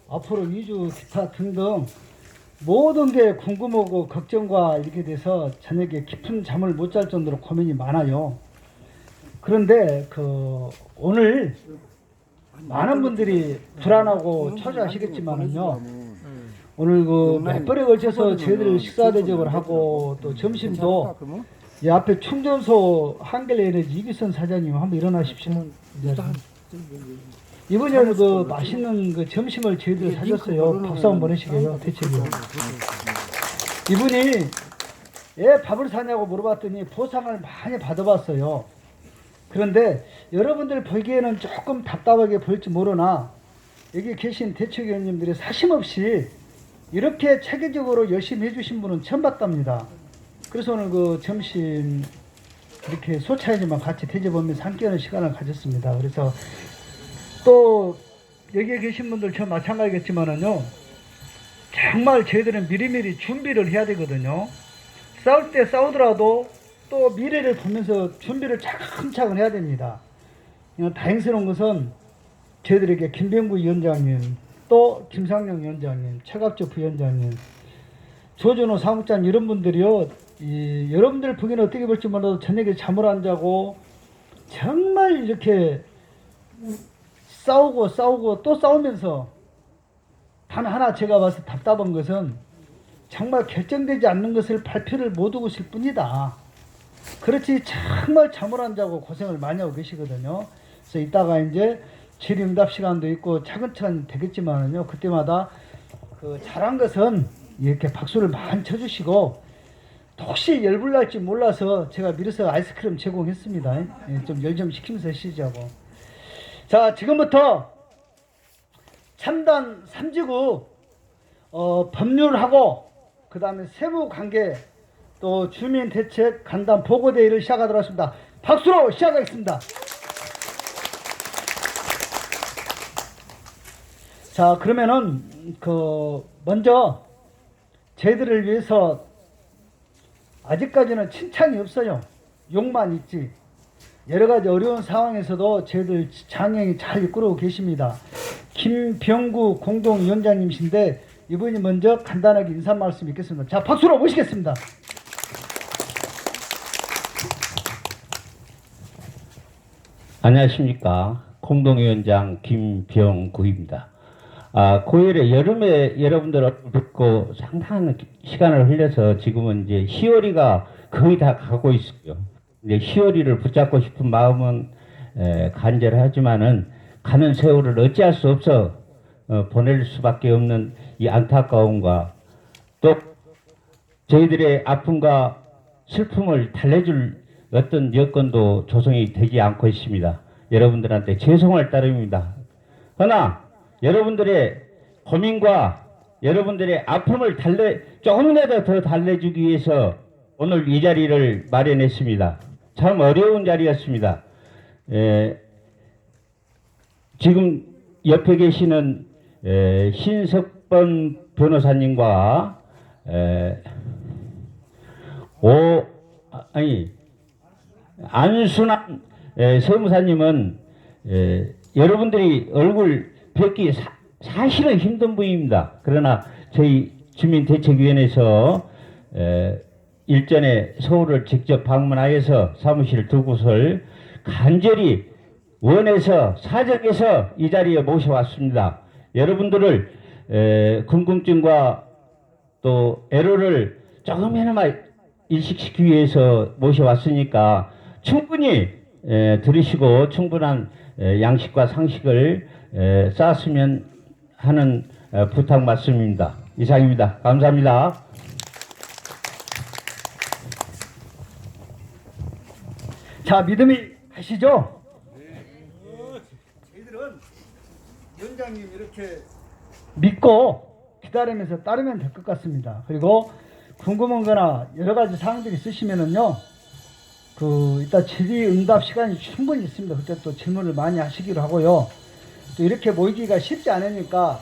앞으로 이주 기타 등등 모든 게 궁금하고 걱정과 이렇게 돼서 저녁에 깊은 잠을 못 잘 정도로 고민이 많아요. 그런데 오늘 많은 분들이 불안하고 초조하시겠지만은요. 오늘 몇 번에 걸쳐서 저희들 식사 대접을 하고 또 점심도 이 앞에 충전소 한길에너지 이기선 사장님 한번 일어나십시오. 네. 이번에는 맛있는 점심을 저희들 사줬어요. 박수 한번 보내시게요. 대책이요. 이분이 왜 밥을 사냐고 물어봤더니 보상을 많이 받아봤어요. 그런데 여러분들 보기에는 조금 답답하게 보일지 모르나 여기 계신 대책위원님들이 사심없이 이렇게 체계적으로 열심히 해주신 분은 처음 봤답니다. 그래서 오늘 점심 이렇게 소차이지만 같이 대접하면서 함께하는 시간을 가졌습니다. 그래서 또 여기에 계신 분들 저 마찬가지겠지만은요, 정말 저희들은 미리미리 준비를 해야 되거든요. 싸울 때 싸우더라도 또 미래를 보면서 준비를 차근차근 해야 됩니다. 다행스러운 것은 저희들에게 김병구 위원장님, 또 김상영 위원장님, 최갑조 부위원장님, 조준호 사무장님 이런 분들이요, 여러분들 보기에는 어떻게 볼지 몰라도 저녁에 잠을 안 자고 정말 이렇게 싸우고 또 싸우면서 단 하나 제가 봐서 답답한 것은 정말 결정되지 않는 것을 발표를 못 하고 있을 뿐이다. 그렇지 정말 잠을 안 자고 고생을 많이 하고 계시거든요. 그래서 이따가 이제 질의응답 시간도 있고 차근차근 되겠지만은요, 그때마다 잘한 것은 이렇게 박수를 많이 쳐주시고, 혹시 열불 날지 몰라서 제가 미리서 아이스크림 제공했습니다. 좀 열 좀 식히면서 하시자고. 자, 지금부터 첨단 3지구 법률하고 그 다음에 세무관계 또 주민대책 간담 보고대회를 시작하도록 하겠습니다. 박수로 시작하겠습니다. 자, 그러면은 먼저 저희들을 위해서 아직까지는 칭찬이 없어요. 욕만 있지. 여러 가지 어려운 상황에서도 저희들 장행이 잘 이끌어오고 계십니다. 김병구 공동위원장님이신데 이분이 먼저 간단하게 인사 말씀 있겠습니다. 자, 박수로 모시겠습니다. 안녕하십니까. 공동위원장 김병구입니다. 고열의 여름에 여러분들 뵙고 상당한 시간을 흘려서 지금은 이제 희월이가 거의 다 가고 있어요. 이제 희월이를 붙잡고 싶은 마음은 간절하지만은 가는 세월을 어찌할 수 없어 보낼 수밖에 없는 이 안타까움과 또 저희들의 아픔과 슬픔을 달래줄 어떤 여건도 조성이 되지 않고 있습니다. 여러분들한테 죄송할 따름입니다. 그러나 여러분들의 고민과 여러분들의 아픔을 조금이라도 더 달래주기 위해서 오늘 이 자리를 마련했습니다. 참 어려운 자리였습니다. 지금 옆에 계시는 신석번 변호사님과 안순환 세무사님은 여러분들이 얼굴 뵙기 사실은 힘든 분입니다. 그러나 저희 주민대책위원회에서 일전에 서울을 직접 방문하여서 사무실 두 곳을 간절히 원해서 사적에서 이 자리에 모셔왔습니다. 여러분들을 궁금증과 또 애로를 조금이나마 인식시키기 위해서 모셔왔으니까 충분히 들으시고 충분한 양식과 상식을 쌓았으면 하는 부탁 말씀입니다. 이상입니다. 감사합니다. 자, 믿음이 가시죠? 저희들은 위원장님 이렇게 믿고 기다리면서 따르면 될 것 같습니다. 그리고 궁금한 거나 여러 가지 사항들이 있으시면은요, 이따 질의응답 시간이 충분히 있습니다. 그때 또 질문을 많이 하시기로 하고요. 또 이렇게 모이기가 쉽지 않으니까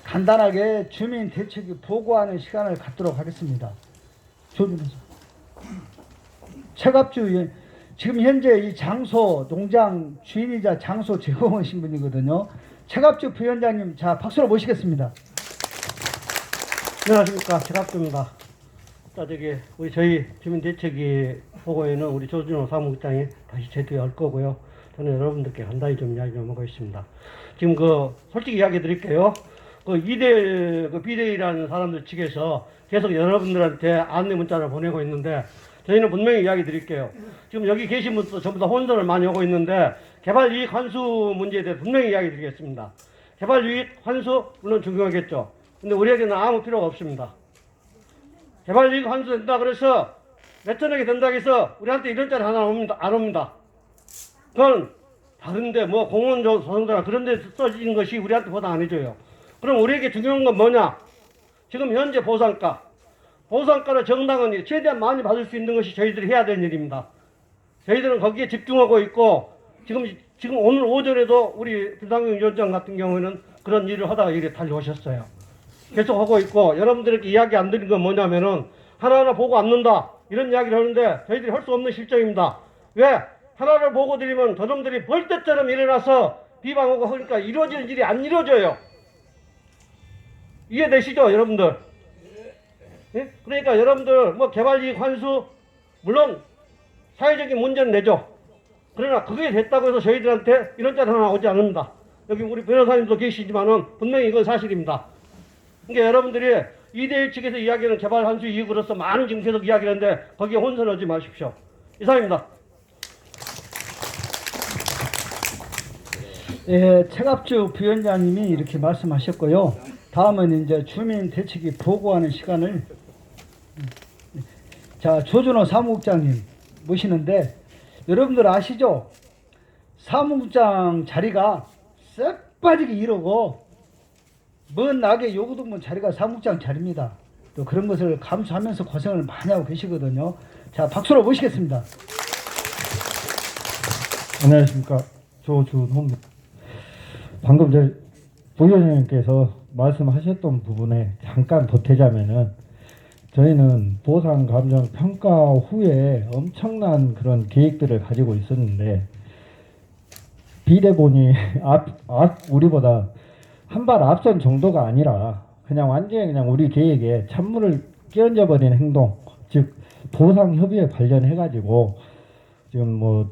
간단하게 주민 대책위 보고하는 시간을 갖도록 하겠습니다. 최갑주 위원, 지금 현재 이 장소, 농장 주인이자 장소 제공하신 분이거든요. 최갑주 부위원장님, 자, 박수로 모시겠습니다. 안녕하십니까, 최갑주입니다. 우리 저희 주민대책위 보고에는 우리 조준호 사무국장이 다시 제도할 거고요. 저는 여러분들께 간단히 좀 이야기 좀 하고 있습니다. 지금 솔직히 이야기 드릴게요. 비대위라는 사람들 측에서 계속 여러분들한테 안내 문자를 보내고 있는데, 저희는 분명히 이야기 드릴게요. 지금 여기 계신 분도 전부 다 혼선을 많이 하고 있는데, 개발이익 환수 문제에 대해 분명히 이야기 드리겠습니다. 개발이익 환수, 물론 중요하겠죠. 근데 우리에게는 아무 필요가 없습니다. 개발이익 환수 된다 그래서 몇천억이 된다고 해서 우리한테 이런 자리 하나 안 옵니다. 그건 다른데 공원 조성도나 그런 데 써진 것이 우리한테 보상 안 해줘요. 그럼 우리에게 중요한 건 뭐냐? 지금 현재 보상가를 정당은 최대한 많이 받을 수 있는 것이 저희들이 해야 되는 일입니다. 저희들은 거기에 집중하고 있고, 지금 오늘 오전에도 우리 불당경 위원장 같은 경우에는 그런 일을 하다가 이렇게 달려오셨어요. 계속 하고 있고, 여러분들에게 이야기 안 드린 건 뭐냐면은 하나하나 보고 앉는다 이런 이야기를 하는데 저희들이 할 수 없는 실정입니다. 왜? 하나를 보고 드리면 저놈들이 벌떼처럼 일어나서 비방하고 하니까 이루어지는 일이 안 이루어져요. 이해되시죠, 여러분들? 예? 그러니까 여러분들 개발이익 환수 물론 사회적인 문제는 내죠. 그러나 그게 됐다고 해서 저희들한테 이런 자리 하나 오지 않습니다. 여기 우리 변호사님도 계시지만은 분명히 이건 사실입니다. 그러니까 여러분들이 2대1 측에서 이야기하는 개발 환수 이익으로서 많은 지금 계속 이야기하는데 거기에 혼선하지 마십시오. 이상입니다. 예, 최갑주 부위원장님이 이렇게 말씀하셨고요. 다음은 이제 주민 대책위 보고하는 시간을 자, 조준호 사무국장님 모시는데, 여러분들 아시죠? 사무국장 자리가 싹 빠지기 이러고 먼 낙에 요구동문 자리가 사무국장 자리입니다. 또 그런 것을 감수하면서 고생을 많이 하고 계시거든요. 자, 박수로 모시겠습니다. 안녕하십니까, 조준호입니다. 방금 부위원장님께서 말씀하셨던 부분에 잠깐 보태자면은, 저희는 보상 감정 평가 후에 엄청난 그런 계획들을 가지고 있었는데, 비대본이 우리보다 한 발 앞선 정도가 아니라 완전히 우리 계획에 찬물을 끼얹어 버리는 행동, 즉 보상 협의회 관련해 가지고 지금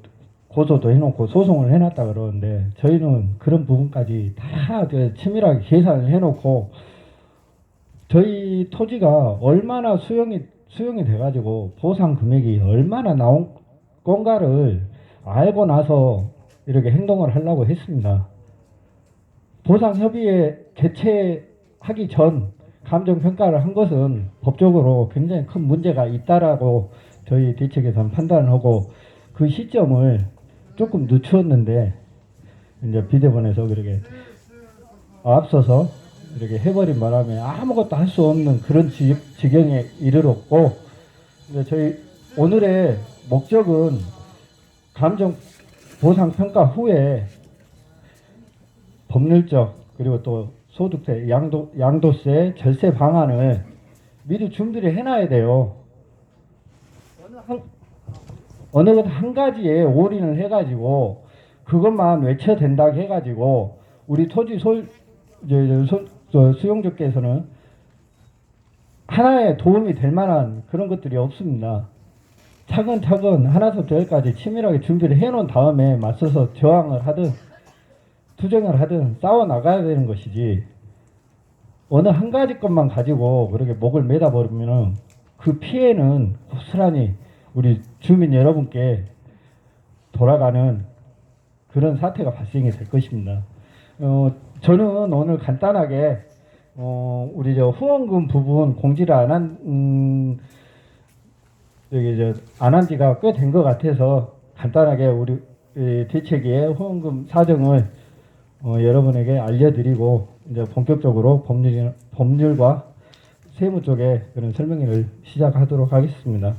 고소도 해놓고 소송을 해놨다 그러는데, 저희는 그런 부분까지 다 치밀하게 계산을 해놓고, 저희 토지가 얼마나 수용이 돼가지고 보상 금액이 얼마나 나온 건가를 알고 나서 이렇게 행동을 하려고 했습니다. 보상협의회 개최하기 전 감정평가를 한 것은 법적으로 굉장히 큰 문제가 있다라고 저희 대책에서는 판단을 하고, 그 시점을 조금 늦추었는데, 이제 비대본에서 그렇게 앞서서 이렇게 해버린 바람에 아무것도 할 수 없는 그런 지경에 이르렀고, 저희 오늘의 목적은 감정 보상 평가 후에 법률적 그리고 또 소득세, 양도세, 절세 방안을 미리 준비를 해놔야 돼요. 어느 것 한 가지에 올인을 해가지고 그것만 외쳐야 된다고 해가지고 우리 토지 수용자께서는 하나에 도움이 될 만한 그런 것들이 없습니다. 차근차근 하나부터 열까지 치밀하게 준비를 해놓은 다음에 맞서서 저항을 하든 투쟁을 하든 싸워 나가야 되는 것이지, 어느 한 가지 것만 가지고 그렇게 목을 매다 버리면은 그 피해는 고스란히 우리 주민 여러분께 돌아가는 그런 사태가 발생이 될 것입니다. 저는 오늘 간단하게 우리 후원금 부분 공지를 안 한 지가 꽤 된 것 같아서 간단하게 우리 대책위의 후원금 사정을 여러분에게 알려드리고, 이제 본격적으로 법률과 세무 쪽에 그런 설명을 시작하도록 하겠습니다.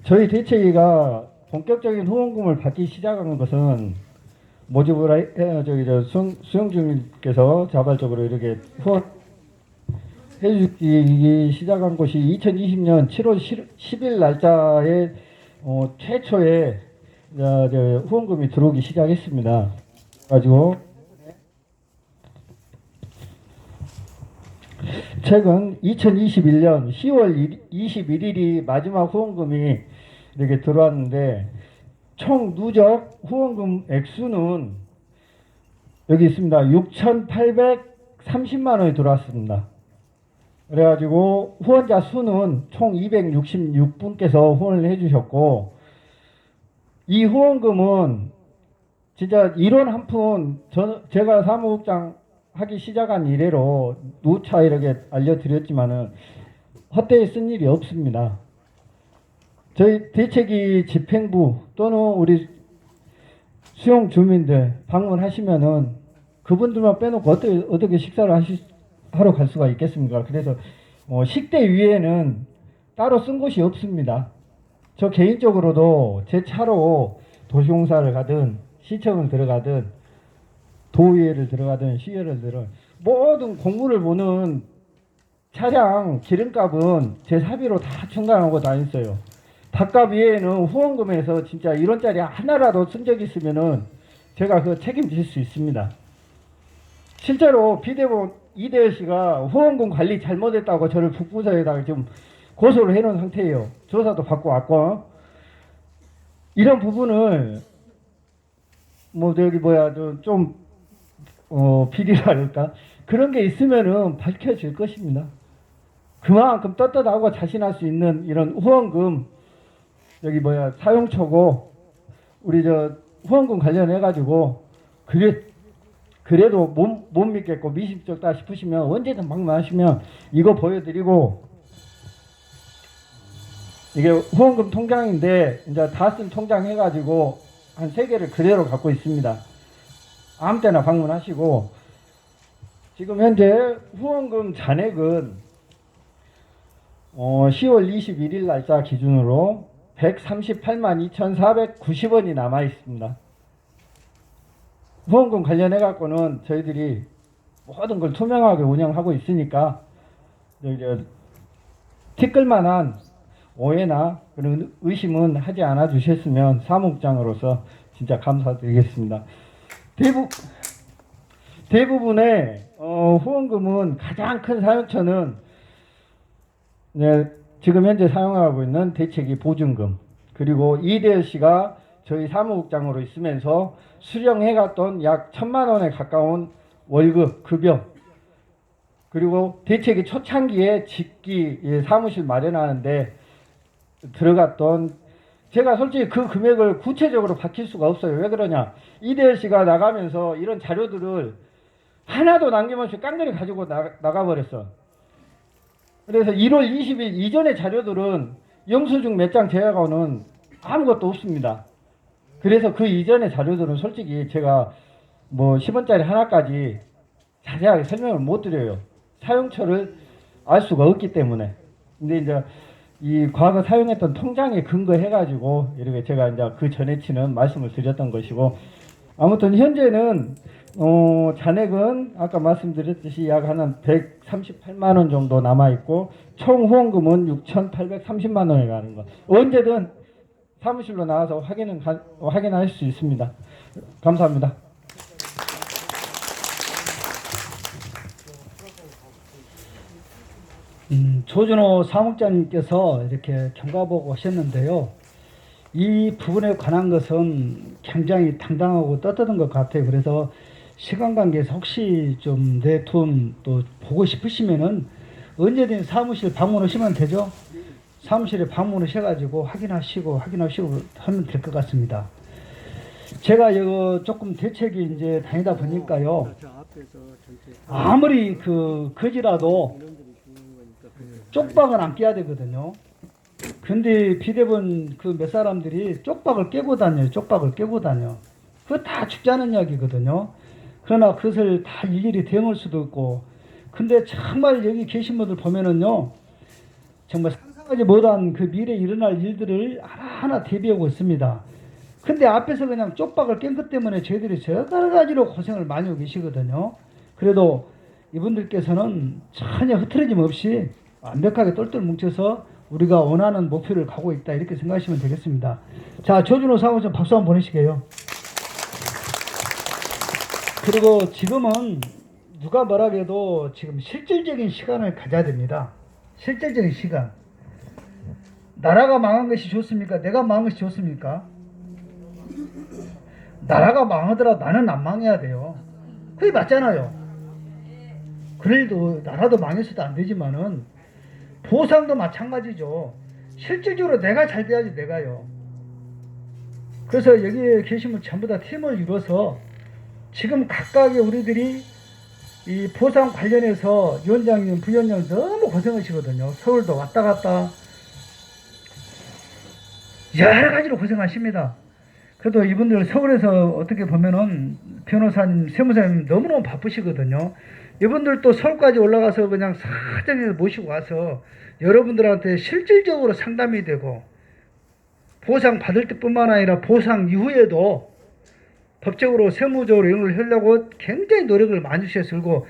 저희 대책위가 본격적인 후원금을 받기 시작한 것은 모집을 수영주님께서 자발적으로 이렇게 후원 해주기 시작한 것이 2020년 7월 10일 날짜에 최초에 후원금이 들어오기 시작했습니다. 가지고 최근 2021년 10월 21일이 마지막 후원금이 이렇게 들어왔는데 총 누적 후원금 액수는 여기 있습니다. 6,830만 원이 들어왔습니다. 그래가지고 후원자 수는 총 266분께서 후원을 해주셨고, 이 후원금은 진짜 이론 한 푼 제가 사무국장 하기 시작한 이래로 누차 이렇게 알려드렸지만은 헛되이 쓴 일이 없습니다. 저희 대책위 집행부 또는 우리 수용 주민들 방문하시면은 그분들만 빼놓고 어떻게 식사를 하러 갈 수가 있겠습니까? 그래서 식대 위에는 따로 쓴 곳이 없습니다. 저 개인적으로도 제 차로 도시공사를 가든 시청을 들어가든 도의회를 들어가든 시의회를 들어 모든 공무를 보는 차량 기름값은 제 사비로 다 충당하고 다녔어요. 밥값 외에는 후원금에서 진짜 1원짜리 하나라도 쓴 적 있으면은 제가 그 책임질 수 있습니다. 실제로 비대본 이대열 씨가 후원금 관리 잘못했다고 저를 북부서에다가 지금 고소를 해놓은 상태예요. 조사도 받고 왔고, 이런 부분을 비리라 할까 그런 게 있으면은 밝혀질 것입니다. 그만큼 떳떳하고 자신할 수 있는 이런 후원금 사용처고 우리 후원금 관련해 가지고 그래도 못 믿겠고 미심쩍다 싶으시면 언제든 방문하시면 이거 보여드리고, 이게 후원금 통장인데 이제 다 쓴 통장 해가지고 한 3개를 그대로 갖고 있습니다. 아무 때나 방문하시고, 지금 현재 후원금 잔액은 10월 21일 날짜 기준으로 138만 2,490원이 남아 있습니다. 후원금 관련해 갖고는 저희들이 모든 걸 투명하게 운영하고 있으니까 티끌만한 오해나 그런 의심은 하지 않아 주셨으면 사무국장으로서 진짜 감사드리겠습니다. 대부분의 후원금은 가장 큰 사용처는 지금 현재 사용하고 있는 대책위 보증금, 그리고 이대열 씨가 저희 사무국장으로 있으면서 수령해갔던 약 1,000만 원에 가까운 월급, 급여, 그리고 대책위 초창기에 집기 사무실 마련하는데 들어갔던, 제가 솔직히 그 금액을 구체적으로 밝힐 수가 없어요. 왜 그러냐, 이대열 씨가 나가면서 이런 자료들을 하나도 남김없이 깡그리 가지고 나가버렸어. 그래서 1월 20일 이전의 자료들은 영수증 몇 장 제외하고는 아무것도 없습니다. 그래서 그 이전의 자료들은 솔직히 제가 10원짜리 하나까지 자세하게 설명을 못 드려요. 사용처를 알 수가 없기 때문에. 근데 이제 이 과거 사용했던 통장에 근거해가지고 이렇게 제가 이제 그 전에치는 말씀을 드렸던 것이고, 아무튼 현재는 잔액은 아까 말씀드렸듯이 약 한 138만 원 정도 남아 있고, 총 후원금은 6,830만 원에 가는 거. 언제든 사무실로 나와서 확인할 수 있습니다. 감사합니다. 조준호 사무국장님께서 이렇게 경과보고 오셨는데요. 이 부분에 관한 것은 굉장히 당당하고 떳떳한 것 같아요. 그래서 시간 관계에서 혹시 좀 내 돈 또 보고 싶으시면은 언제든 사무실 방문하시면 되죠. 사무실에 방문하셔가지고 확인하시고 하면 될 것 같습니다. 제가 이거 조금 대책이 이제 다니다 보니까요. 아무리 거지라도 쪽박은 안 깨야 되거든요. 근데 비대본 몇 사람들이 쪽박을 깨고 다녀요. 그거 다 죽지 않은 이야기거든요. 그러나 그것을 다 일일이 대응할 수도 없고, 근데 정말 여기 계신 분들 보면은요, 정말 상상하지 못한 그 미래에 일어날 일들을 하나하나 대비하고 있습니다. 근데 앞에서 그냥 쪽박을 깬 것 때문에 저희들이 여러 가지로 고생을 많이 하고 계시거든요. 그래도 이분들께서는 전혀 흐트러짐 없이 완벽하게 똘똘 뭉쳐서 우리가 원하는 목표를 가고 있다 이렇게 생각하시면 되겠습니다. 자, 조준호 사무장 박수 한번 보내시게요. 그리고 지금은 누가 뭐라 해도 지금 실질적인 시간을 가져야 됩니다. 실질적인 시간. 나라가 망한 것이 좋습니까? 내가 망한 것이 좋습니까? 나라가 망하더라도 나는 안 망해야 돼요. 그게 맞잖아요. 그래도 나라도 망해서도 안 되지만은 보상도 마찬가지죠. 실질적으로 내가 잘 돼야지 내가요. 그래서 여기에 계시면 전부 다 팀을 이뤄서 지금 각각의 우리들이 이 보상 관련해서 위원장님, 부위원장 너무 고생하시거든요. 서울도 왔다 갔다 여러 가지로 고생하십니다. 그래도 이분들 서울에서 어떻게 보면은 변호사님, 세무사님 너무너무 바쁘시거든요. 이분들도 서울까지 올라가서 그냥 사정해서 모시고 와서 여러분들한테 실질적으로 상담이 되고 보상 받을 때뿐만 아니라 보상 이후에도 법적으로 세무적으로 이런 걸 하려고 굉장히 노력을 많이 주셨고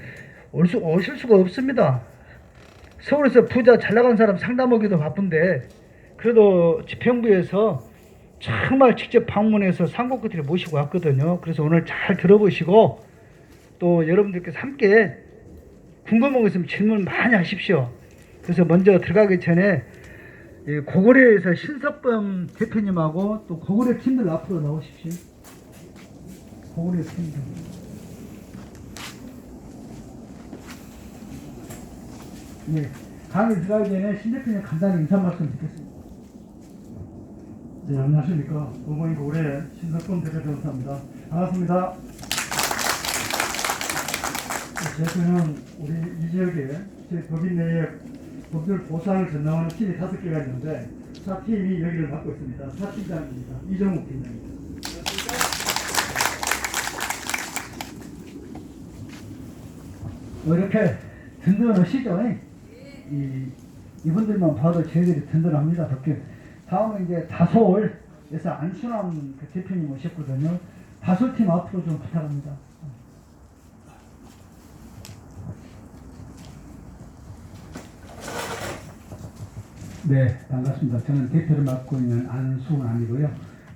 오실 수가 없습니다. 서울에서 부자 잘 나간 사람 상담하기도 바쁜데 그래도 지평부에서 정말 직접 방문해서 상고 끝에 모시고 왔거든요. 그래서 오늘 잘 들어보시고 또 여러분들께서 함께 궁금한 거 있으면 질문 많이 하십시오. 그래서 먼저 들어가기 전에 고구려에서 신석범 대표님하고 또 고구려 팀들 앞으로 나오십시오. 고구려 팀들. 네, 강의 들어가기 전에 신 대표님 간단히 인사 말씀 듣겠습니다. 네, 안녕하십니까. 공무원 고구려 신석범 대표 변호사입니다. 반갑습니다. 대표는 우리 이 지역에 저희 법인 내에 법률 보상을 전담하는 팀이 5개가 있는데 4팀이 여기를 맡고 있습니다. 4팀장입니다. 이정욱 팀장입니다. 이렇게 든든하시죠? 이분들만 봐도 저희들이 든든합니다. 다음은 이제 다솔에서 안순환 그 대표님 오셨거든요. 다솔팀 앞으로 좀 부탁합니다. 네, 반갑습니다. 저는 대표를 맡고 있는 안순환이고요.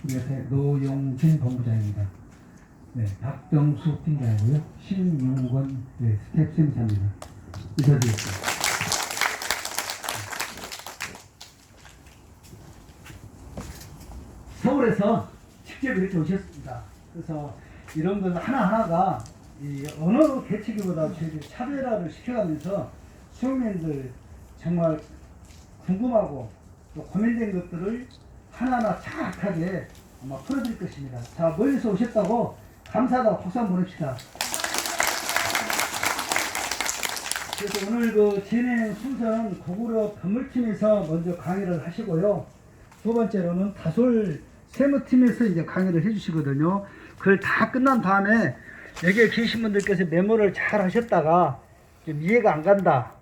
우리 옆에 노용진 본부장입니다. 네, 박정수 팀장이고요. 신용권 네, 스텝센터입니다. 인사드리겠습니다. 서울에서 직접 이렇게 오셨습니다. 그래서 이런 건 하나하나가 이 어느 계층보다 저희들이 차별화를 시켜가면서 수용민들 정말 궁금하고 또 고민된 것들을 하나하나 정확하게 아마 풀어드릴 것입니다. 자, 멀리서 오셨다고 감사하다고 박수 한번 보냅시다. 그래서 오늘 그 진행 순서는 고구려 법률팀에서 먼저 강의를 하시고요. 두 번째로는 다솔 세무팀에서 이제 강의를 해주시거든요. 그걸 다 끝난 다음에 여기에 계신 분들께서 메모를 잘 하셨다가 좀 이해가 안 간다,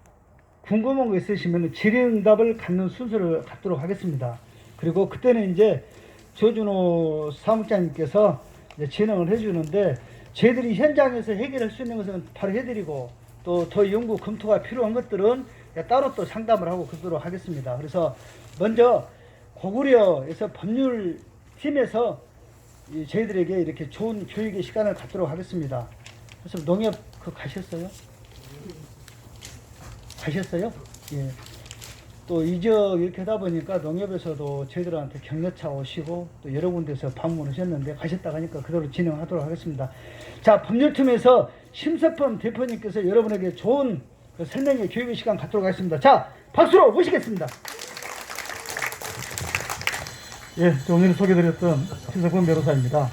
궁금한 거 있으시면 질의응답을 갖는 순서를 갖도록 하겠습니다. 그리고 그때는 이제 조준호 사무장님께서 이제 진행을 해주는데 저희들이 현장에서 해결할 수 있는 것은 바로 해드리고 또 더 연구 검토가 필요한 것들은 따로 또 상담을 하고 그러도록 하겠습니다. 그래서 먼저 고구려에서 법률팀에서 저희들에게 이렇게 좋은 교육의 시간을 갖도록 하겠습니다. 그래서 농협 가셨어요? 가셨어요? 예. 또 이 지역 이렇게 하다 보니까 농협에서도 저희들한테 격려차 오시고 또 여러 군데서 방문하셨는데 가셨다고 하니까 그대로 진행하도록 하겠습니다. 자, 법률팀에서 심석범 대표님께서 여러분에게 좋은 그 설명의 교육의 시간 갖도록 하겠습니다. 자, 박수로 모시겠습니다. 예, 좀 전에 소개드렸던 신석범 변호사입니다.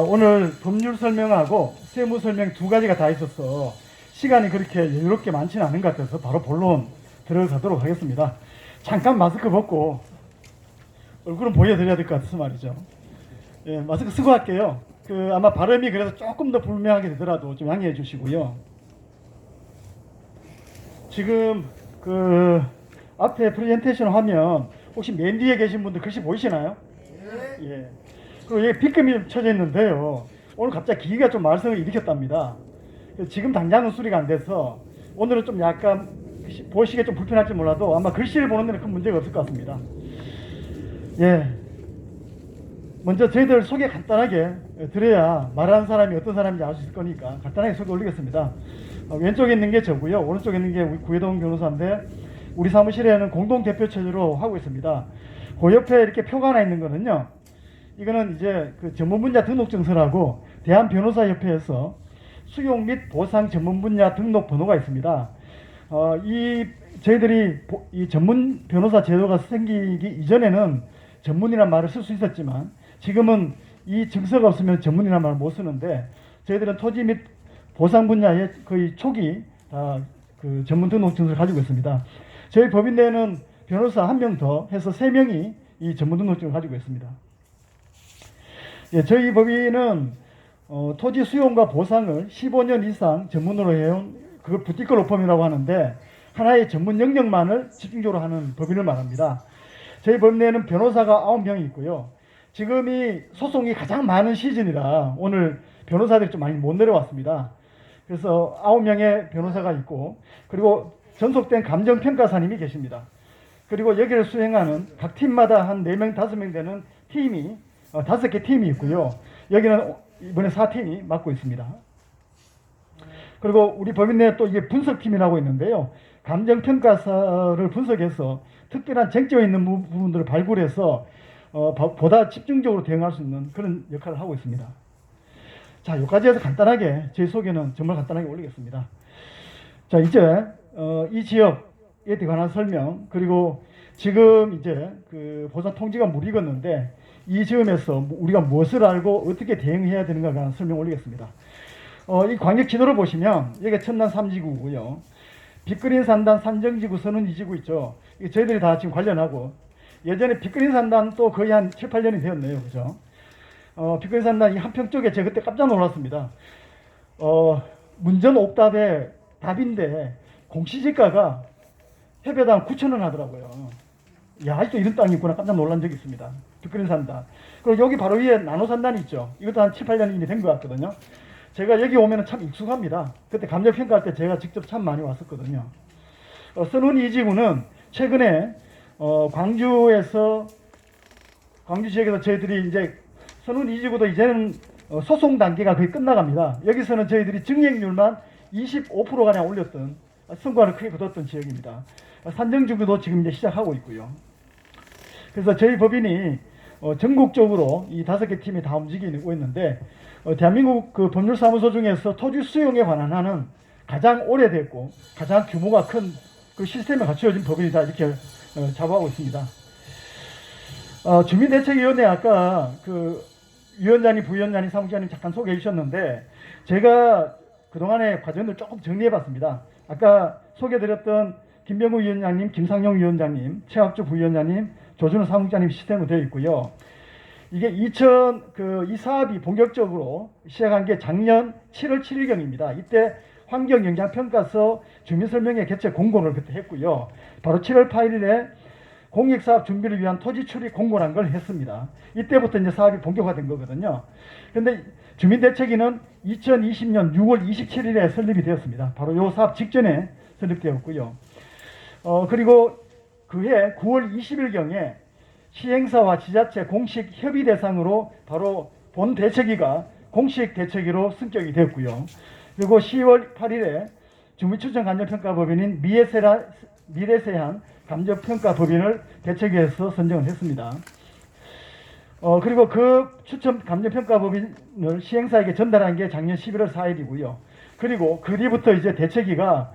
오늘 법률 설명하고 세무 설명 두 가지가 다 있어서 시간이 그렇게 여유롭게 많지는 않은 것 같아서 바로 본론 들어가도록 하겠습니다. 잠깐 마스크 벗고 얼굴은 보여드려야 될 것 같아서 말이죠. 예, 마스크 쓰고 할게요. 아마 발음이 그래서 조금 더 불명하게 되더라도 좀 양해해 주시고요. 지금 앞에 프레젠테이션 화면 혹시 맨 뒤에 계신 분들 글씨 보이시나요? 예. 그리고 여기 B급이 좀 쳐져 있는데요. 오늘 갑자기 기계가 좀 말썽을 일으켰답니다. 지금 당장은 수리가 안 돼서 오늘은 좀 약간 보시기에 좀 불편할지 몰라도 아마 글씨를 보는 데는 큰 문제가 없을 것 같습니다. 예. 먼저 저희들 소개 간단하게 드려야 말하는 사람이 어떤 사람인지 알 수 있을 거니까 간단하게 소개 올리겠습니다. 왼쪽에 있는 게 저고요. 오른쪽에 있는 게 우리 구혜동 변호사인데 우리 사무실에는 공동대표 체제로 하고 있습니다. 그 옆에 이렇게 표가 하나 있는 거는요. 이거는 이제 그 전문 분야 등록 증서라고 대한변호사협회에서 수용 및 보상 전문 분야 등록 번호가 있습니다. 저희들이 이 전문 변호사 제도가 생기기 이전에는 전문이라는 말을 쓸 수 있었지만 지금은 이 증서가 없으면 전문이라는 말을 못 쓰는데 저희들은 토지 및 보상 분야의 거의 초기 다 그 전문 등록 증서를 가지고 있습니다. 저희 법인 내에는 변호사 한 명 더 해서 3명이 이 전문 등록증을 가지고 있습니다. 예, 저희 법인은 토지 수용과 보상을 15년 이상 전문으로 해온 그걸 부티크 로펌이라고 하는데 하나의 전문 영역만을 집중적으로 하는 법인을 말합니다. 저희 법인 내에는 변호사가 9명이 있고요. 지금이 소송이 가장 많은 시즌이라 오늘 변호사들이 좀 많이 못 내려왔습니다. 그래서 9명의 변호사가 있고 그리고 전속된 감정평가사님이 계십니다. 그리고 여기를 수행하는 각 팀마다 한 4명, 5명 되는 팀이 5개 팀이 있고요. 여기는 이번에 4팀이 맡고 있습니다. 그리고 우리 법인 내에 또 이게 분석팀이라고 있는데요. 감정평가사를 분석해서 특별한 쟁점 있는 부분들을 발굴해서 보다 집중적으로 대응할 수 있는 그런 역할을 하고 있습니다. 자, 여기까지 해서 간단하게 제 소개는 정말 간단하게 올리겠습니다. 자, 이제 이 지역에 관한 설명 그리고 지금 이제 그 보상 통지가 무리건는데 이 지점에서 우리가 무엇을 알고 어떻게 대응해야 되는가에 관한 설명 올리겠습니다. 이 광역 지도를 보시면 여기가 천단 3지구고요. 빅그린 산단 산정지구 선운 2지구 있죠. 저희들이 다 지금 관련하고 예전에 빅그린 산단 또 거의 한 7, 8년이 되었네요. 그죠? 빅그린 산단 이 한평 쪽에 제가 그때 깜짝 놀랐습니다. 문전 옥답의 답인데 공시지가가 해배당 9,000원 하더라고요. 야, 아직도 이런 땅이 있구나 깜짝 놀란 적이 있습니다. 빅그린 산단. 그리고 여기 바로 위에 나노 산단이 있죠. 이것도 한 7, 8년이 이미 된 것 같거든요. 제가 여기 오면 참 익숙합니다. 그때 감정평가할 때 제가 직접 참 많이 왔었거든요. 선운 2지구는 최근에 광주 지역에서 저희들이 이제 선운 2지구도 이제는 소송 단계가 거의 끝나갑니다. 여기서는 저희들이 증액률만 25%가량 올렸던 성과를 크게 거뒀던 지역입니다. 산정지구도 지금 이제 시작하고 있고요. 그래서 저희 법인이 전국적으로 이 5개 팀이 다 움직이고 있는데 대한민국 그 법률사무소 중에서 토지 수용에 관한 한은 가장 오래됐고 가장 규모가 큰 그 시스템에 갖추어진 법인이다 이렇게 자부하고 있습니다. 주민대책위원회 아까 그 위원장님, 부위원장님, 사무장님 잠깐 소개해 주셨는데 제가 그동안의 과정을 조금 정리해 봤습니다. 아까 소개드렸던 김병우 위원장님, 김상용 위원장님, 최학주 부위원장님, 조준호 사무장님 시스템으로 되어 있고요. 이게 이 사업이 본격적으로 시작한 게 작년 7월 7일경입니다. 이때 환경영향평가서 주민설명회 개최 공고를 그때 했고요. 바로 7월 8일에 공익사업 준비를 위한 토지 출입 공고란 걸 했습니다. 이때부터 이제 사업이 본격화된 거거든요. 그런데 주민대책위는 2020년 6월 27일에 설립이 되었습니다. 바로 이 사업 직전에 설립되었고요. 그리고 그해 9월 20일경에 시행사와 지자체 공식 협의 대상으로 바로 본 대책위가 공식 대책위로 승격이 되었고요. 그리고 10월 8일에 주민추천 감정평가법인인 미래세한 감정평가법인을 대책위에서 선정을 했습니다. 그리고 그 추천 감정평가법인을 시행사에게 전달한 게 작년 11월 4일이고요. 그리고 그 뒤부터 이제 대책위가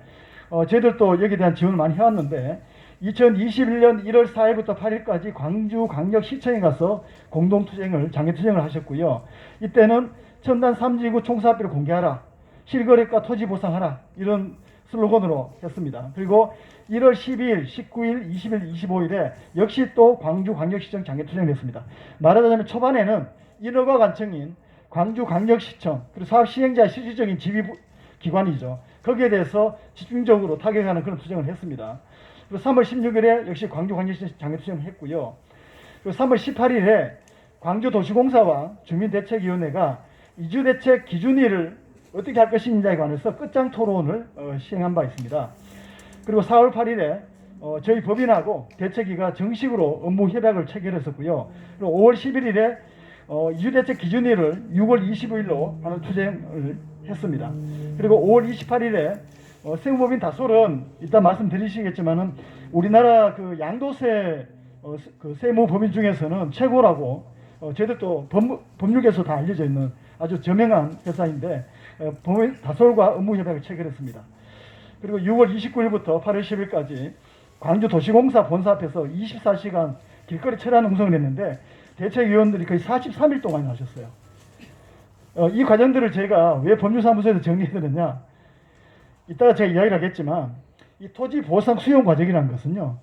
저희들도 여기에 대한 지원을 많이 해왔는데 2021년 1월 4일부터 8일까지 광주광역시청에 가서 공동투쟁을 장애투쟁을 하셨고요. 이때는 천단 3지구 총사업비를 공개하라, 실거래가 토지 보상하라 이런 슬로건으로 했습니다. 그리고 1월 12일, 19일, 20일, 25일에 역시 또 광주광역시청 장애투쟁을 했습니다. 말하자면 초반에는 인허가 관청인 광주광역시청 그리고 사업 시행자의 실질적인 지휘기관이죠. 거기에 대해서 집중적으로 타격하는 그런 투쟁을 했습니다. 그리고 3월 16일에 역시 광주광역시청 장애투쟁을 했고요. 그리고 3월 18일에 광주도시공사와 주민대책위원회가 이주대책 기준일을 어떻게 할 것인지에 관해서 끝장 토론을 시행한 바 있습니다. 그리고 4월 8일에 저희 법인하고 대책위가 정식으로 업무 협약을 체결했었고요. 그리고 5월 11일에 이주대책 기준일을 6월 25일로 하는 투쟁을 했습니다. 그리고 5월 28일에 세무법인 다솔은 이따 말씀드리시겠지만은 우리나라 그 양도세 그 세무법인 중에서는 최고라고 저희들도 법률계에서 다 알려져 있는 아주 저명한 회사인데 법인 다솔과 업무협약을 체결했습니다. 그리고 6월 29일부터 8월 10일까지 광주도시공사 본사 앞에서 24시간 길거리 철야 농성을 했는데 대책위원들이 거의 43일 동안 하셨어요. 이 과정들을 제가 왜 법률사무소에서 정리해드렸냐, 이따가 제가 이야기를 하겠지만 이 토지 보상 수용 과정이라는 것은요,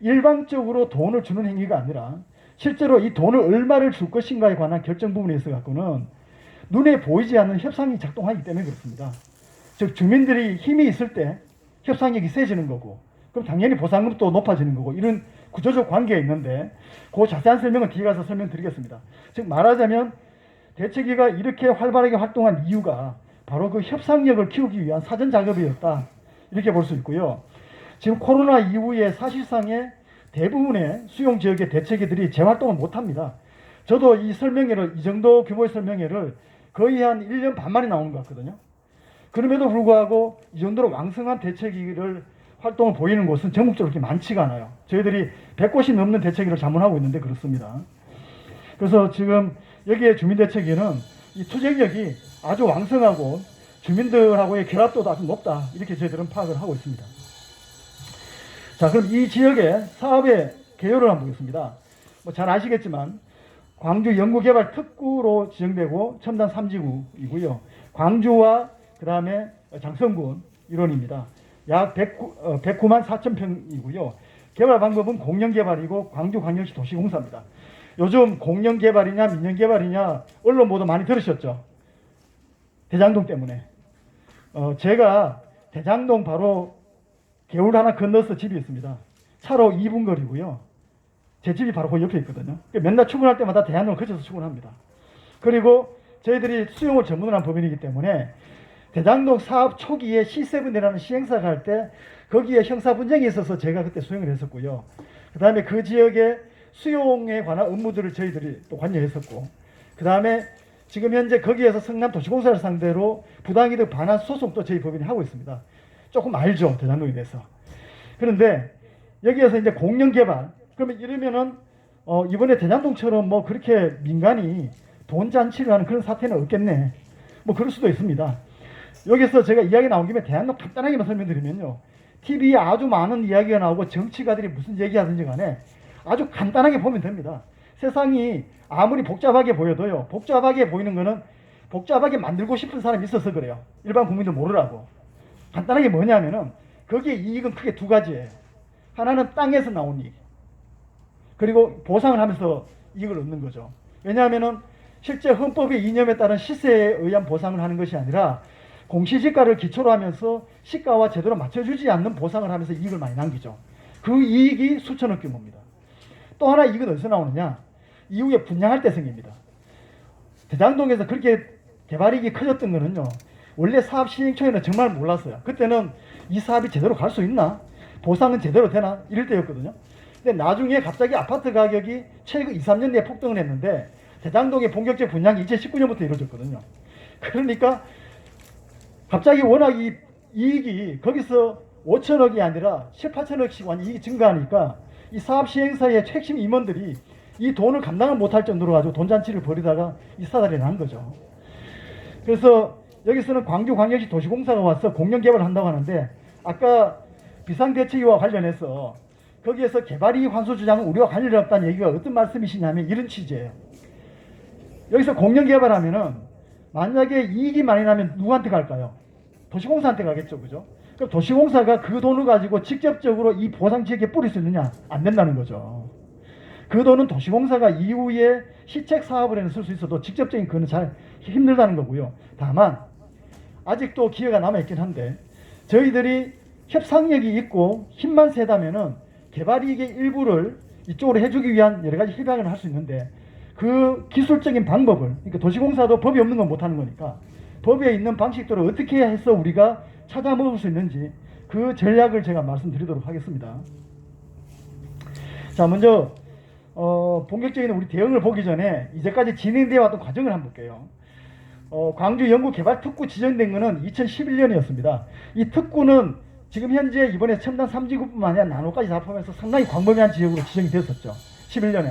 일방적으로 돈을 주는 행위가 아니라 실제로 이 돈을 얼마를 줄 것인가에 관한 결정 부분에 있어 갖고는 눈에 보이지 않는 협상이 작동하기 때문에 그렇습니다. 즉 주민들이 힘이 있을 때 협상력이 세지는 거고, 그럼 당연히 보상금도 높아지는 거고, 이런 구조적 관계가 있는데 그 자세한 설명은 뒤에 가서 설명드리겠습니다. 즉 말하자면 대책위가 이렇게 활발하게 활동한 이유가 바로 그 협상력을 키우기 위한 사전 작업이었다, 이렇게 볼 수 있고요. 지금 코로나 이후에 사실상의 대부분의 수용 지역의 대책위들이 재활동을 못합니다. 저도 이 설명회를, 이 정도 규모의 설명회를 거의 한 1년 반 만에 나오는 것 같거든요. 그럼에도 불구하고 이 정도로 왕성한 대책위를 활동을 보이는 곳은 전국적으로 그렇게 많지가 않아요. 저희들이 100곳이 넘는 대책위를 자문하고 있는데 그렇습니다. 그래서 지금 여기에 주민대책위는 이 투쟁력이 아주 왕성하고 주민들하고의 결합도도 아주 높다, 이렇게 저희들은 파악을 하고 있습니다. 자, 그럼 이 지역의 사업의 개요를 한번 보겠습니다. 뭐 잘 아시겠지만 광주 연구개발 특구로 지정되고 첨단 3지구이고요. 광주와 그 다음에 장성군 일원입니다. 약 109만 4천 평이고요. 개발 방법은 공영개발이고 광주광역시 도시공사입니다. 요즘 공영개발이냐 민영개발이냐 언론 보도 많이 들으셨죠? 대장동 때문에. 제가 대장동 바로 개울 하나 건너서 집이 있습니다. 차로 2분 거리고요. 제 집이 바로 그 옆에 있거든요. 맨날 출근할 때마다 대장동을 거쳐서 출근합니다. 그리고 저희들이 수용을 전문을 한 법인이기 때문에 대장동 사업 초기에 C7이라는 시행사가 할 때 거기에 형사 분쟁이 있어서 제가 그때 수용을 했었고요. 그 다음에 그 지역의 수용에 관한 업무들을 저희들이 또 관여했었고, 그 다음에 지금 현재 거기에서 성남도시공사를 상대로 부당이득 반환 소송도 저희 법인이 하고 있습니다. 조금 알죠, 대장동에 대해서. 그런데 여기에서 이제 공영개발, 그러면 이러면은 이번에 대장동처럼 뭐 그렇게 민간이 돈 잔치를 하는 그런 사태는 없겠네, 뭐 그럴 수도 있습니다. 여기서 제가 이야기 나온 김에 대장동 간단하게만 설명드리면요, TV에 아주 많은 이야기가 나오고 정치가들이 무슨 얘기하든지 간에 아주 간단하게 보면 됩니다. 세상이 아무리 복잡하게 보여도요, 복잡하게 보이는 거는 복잡하게 만들고 싶은 사람이 있어서 그래요. 일반 국민들 모르라고. 간단하게 뭐냐면은 거기에 이익은 크게 두 가지예요. 하나는 땅에서 나온 이익, 그리고 보상을 하면서 이익을 얻는 거죠. 왜냐하면은 실제 헌법의 이념에 따른 시세에 의한 보상을 하는 것이 아니라 공시지가를 기초로 하면서 시가와 제대로 맞춰주지 않는 보상을 하면서 이익을 많이 남기죠. 그 이익이 수천억 규모입니다. 또 하나 이익은 어디서 나오느냐? 이후에 분양할 때 생깁니다. 대장동에서 그렇게 개발이익이 커졌던 거는요, 원래 사업 시행 초에는 정말 몰랐어요. 그때는 이 사업이 제대로 갈 수 있나? 보상은 제대로 되나? 이럴 때였거든요. 근데 나중에 갑자기 아파트 가격이 최근 2, 3년 내에 폭등을 했는데 대장동의 본격적 분양이 2019년부터 이루어졌거든요. 그러니까 갑자기 워낙 이 이익이 거기서 5천억이 아니라 7, 8천억씩 완전 이익이 증가하니까 이 사업 시행사의 핵심 임원들이 이 돈을 감당을 못할 정도로 가지고 돈잔치를 벌이다가 이 사달이 난 거죠. 그래서 여기서는 광주광역시 도시공사가 와서 공영개발을 한다고 하는데, 아까 비상대책위와 관련해서 거기에서 개발이익 환수 주장은 우리와 관련이 없다는 얘기가 어떤 말씀이시냐면 이런 취지예요. 여기서 공영개발하면은 만약에 이익이 많이 나면 누구한테 갈까요? 도시공사한테 가겠죠, 그죠? 그럼 도시공사가 그 돈을 가지고 직접적으로 이 보상 지역에 뿌릴 수 있느냐? 안 된다는 거죠. 그 돈은 도시공사가 이후에 시책 사업을 쓸 수 있어도 직접적인 그거는 잘 힘들다는 거고요. 다만 아직도 기회가 남아있긴 한데 저희들이 협상력이 있고 힘만 세다면은 개발이익의 일부를 이쪽으로 해주기 위한 여러 가지 협약을 할 수 있는데, 그 기술적인 방법을, 그러니까 도시공사도 법이 없는 건 못하는 거니까 법에 있는 방식들을 어떻게 해서 우리가 찾아 먹을 수 있는지 그 전략을 제가 말씀드리도록 하겠습니다. 자, 먼저 본격적인 우리 대응을 보기 전에 이제까지 진행되어 왔던 과정을 한번 볼게요. 광주 연구개발특구 지정된 것은 2011년이었습니다. 이 특구는 지금 현재 이번에 첨단 3지구뿐만 아니라 나노까지 다 포함해서 상당히 광범위한 지역으로 지정이 됐었죠. 11년에.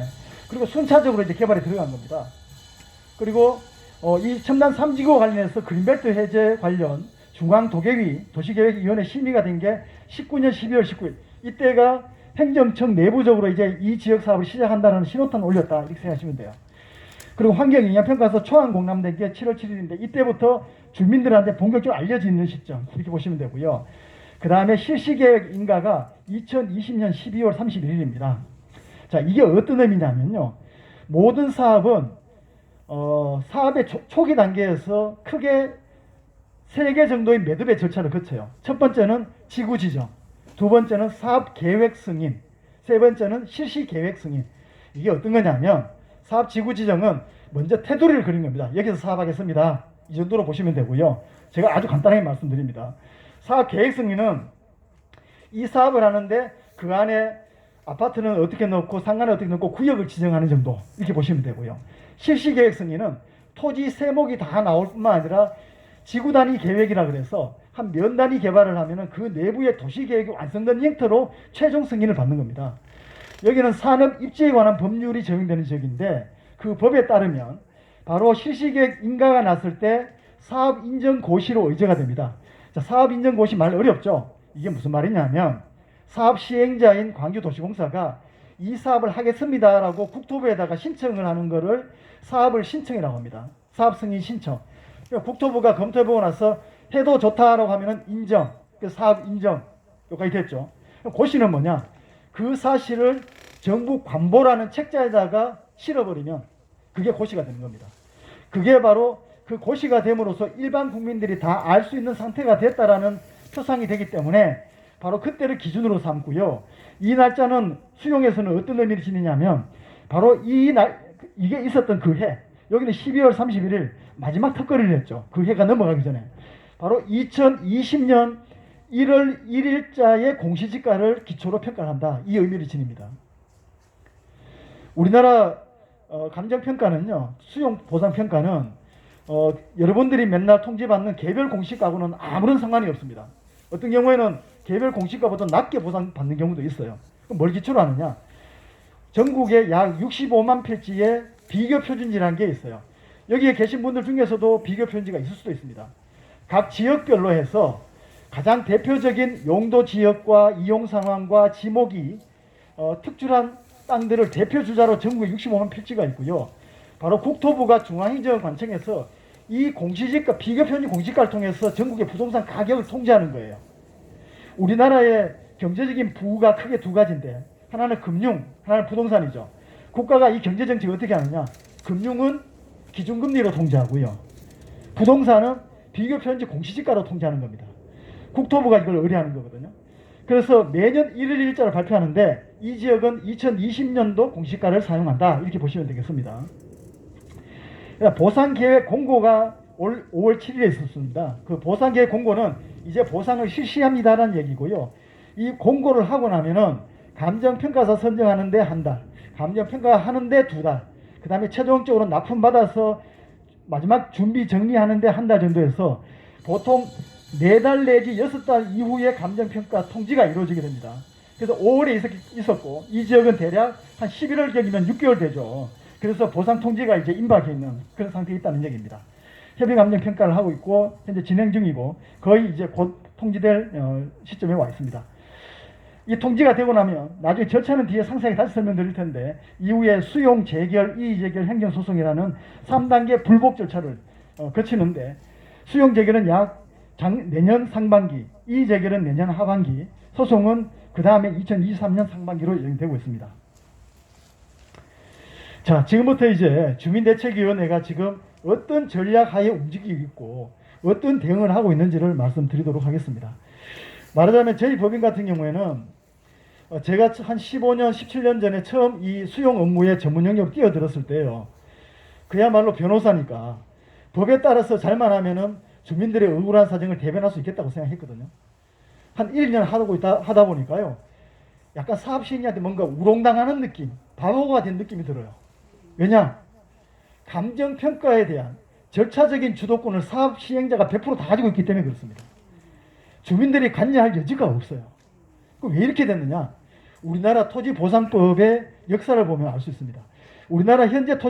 그리고 순차적으로 이제 개발에 들어간 겁니다. 그리고 이 첨단 3지구와 관련해서 그린벨트 해제 관련 중앙도계위 도시계획위원회 심의가 된 게 19년 12월 19일. 이때가 행정청 내부적으로 이제 이 지역 사업을 시작한다는 신호탄을 올렸다. 이렇게 생각하시면 돼요. 그리고 환경영향평가서 초안 공람된 게 7월 7일인데 이때부터 주민들한테 본격적으로 알려지는 시점. 이렇게 보시면 되고요. 그 다음에 실시계획 인가가 2020년 12월 31일입니다. 자, 이게 어떤 의미냐면요. 모든 사업은 사업의 초기 단계에서 크게 3개 정도의 매듭의 절차를 거쳐요. 첫 번째는 지구 지정, 두 번째는 사업 계획 승인, 세 번째는 실시 계획 승인. 이게 어떤 거냐면 사업 지구 지정은 먼저 테두리를 그린 겁니다. 여기서 사업하겠습니다. 이 정도로 보시면 되고요. 제가 아주 간단하게 말씀드립니다. 사업 계획 승인은 이 사업을 하는데 그 안에 아파트는 어떻게 넣고 상가는 어떻게 넣고 구역을 지정하는 정도 이렇게 보시면 되고요. 실시 계획 승인은 토지 세목이 다 나올 뿐만 아니라 지구 단위 계획이라 그래서 한 면 단위 개발을 하면은 그 내부의 도시 계획이 완성된 형태로 최종 승인을 받는 겁니다. 여기는 산업 입지에 관한 법률이 적용되는 지역인데 그 법에 따르면 바로 실시 계획 인가가 났을 때 사업 인정 고시로 의제가 됩니다. 자, 사업 인정 고시 말 어렵죠? 이게 무슨 말이냐면 사업 시행자인 광주도시공사가 이 사업을 하겠습니다라고 국토부에다가 신청을 하는 거를 사업을 신청이라고 합니다. 사업 승인 신청. 그러니까 국토부가 검토해보고 나서 해도 좋다라고 하면은 인정, 사업 인정 여기까지 됐죠. 고시는 뭐냐? 그 사실을 정부 관보라는 책자에다가 실어버리면 그게 고시가 되는 겁니다. 그게 바로 그 고시가 됨으로써 일반 국민들이 다 알 수 있는 상태가 됐다라는 표상이 되기 때문에 바로 그때를 기준으로 삼고요. 이 날짜는 수용에서는 어떤 의미를 지니냐면 바로 이게 있었던 그 해, 여기는 12월 31일 마지막 턱걸이를 했죠. 그 해가 넘어가기 전에. 바로 2020년 1월 1일자의 공시지가를 기초로 평가를 한다. 이 의미를 지닙니다. 우리나라 감정평가는요. 수용보상평가는 여러분들이 맨날 통지받는 개별 공시가하고는 아무런 상관이 없습니다. 어떤 경우에는 개별 공시가보다 낮게 보상받는 경우도 있어요. 그럼 뭘 기초로 하느냐? 전국에 약 65만 필지의 비교표준지라는 게 있어요. 여기에 계신 분들 중에서도 비교표준지가 있을 수도 있습니다. 각 지역별로 해서 가장 대표적인 용도 지역과 이용 상황과 지목이 특출한 땅들을 대표 주자로 전국에 65만 필지가 있고요. 바로 국토부가 중앙행정관청에서 이 공시지가, 비교표준지 공시가를 통해서 전국의 부동산 가격을 통제하는 거예요. 우리나라의 경제적인 부가 크게 두 가지인데 하나는 금융, 하나는 부동산이죠. 국가가 이 경제정책을 어떻게 하느냐? 금융은 기준금리로 통제하고요. 부동산은 비교표준지 공시지가로 통제하는 겁니다. 국토부가 이걸 의뢰하는 거거든요. 그래서 매년 1월 1일자를 발표하는데 이 지역은 2020년도 공시가를 사용한다. 이렇게 보시면 되겠습니다. 보상계획 공고가 올 5월 7일에 있었습니다. 그 보상계획 공고는 이제 보상을 실시합니다라는 얘기고요. 이 공고를 하고 나면은 감정평가서 선정하는데 한 달, 감정평가하는데 2달, 그 다음에 최종적으로 납품받아서 마지막 준비 정리하는데 한 달 정도 해서 보통 4달 내지 6달 이후에 감정평가 통지가 이루어지게 됩니다. 그래서 5월에 있었고 이 지역은 대략 한 11월경이면 6개월 되죠. 그래서 보상 통지가 이제 임박해 있는 그런 상태에 있다는 얘기입니다. 협의 감정평가를 하고 있고 현재 진행 중이고 거의 이제 곧 통지될 시점에 와 있습니다. 이 통지가 되고 나면 나중에 절차는 뒤에 상세하게 다시 설명드릴 텐데 이후에 수용, 재결, 이의재결, 행정소송이라는 3단계 불복 절차를 거치는데 수용 재결은 내년 상반기, 이의재결은 내년 하반기, 소송은 그 다음에 2023년 상반기로 예정되고 있습니다. 자, 지금부터 이제 주민대책위원회가 지금 어떤 전략하에 움직이고 있고 어떤 대응을 하고 있는지를 말씀드리도록 하겠습니다. 말하자면 저희 법인 같은 경우에는 제가 한 15년, 17년 전에 처음 이 수용 업무에 전문 영역을 뛰어들었을 때요. 그야말로 변호사니까 법에 따라서 잘만 하면은 주민들의 억울한 사정을 대변할 수 있겠다고 생각했거든요. 한 1년 하다 보니까요. 약간 사업 시행자한테 뭔가 우롱당하는 느낌, 바보가 된 느낌이 들어요. 왜냐? 감정평가에 대한 절차적인 주도권을 사업 시행자가 100%다 가지고 있기 때문에 그렇습니다. 주민들이 관여할 여지가 없어요. 그럼 왜 이렇게 됐느냐? 우리나라 토지보상법의 역사를 보면 알 수 있습니다. 우리나라 현재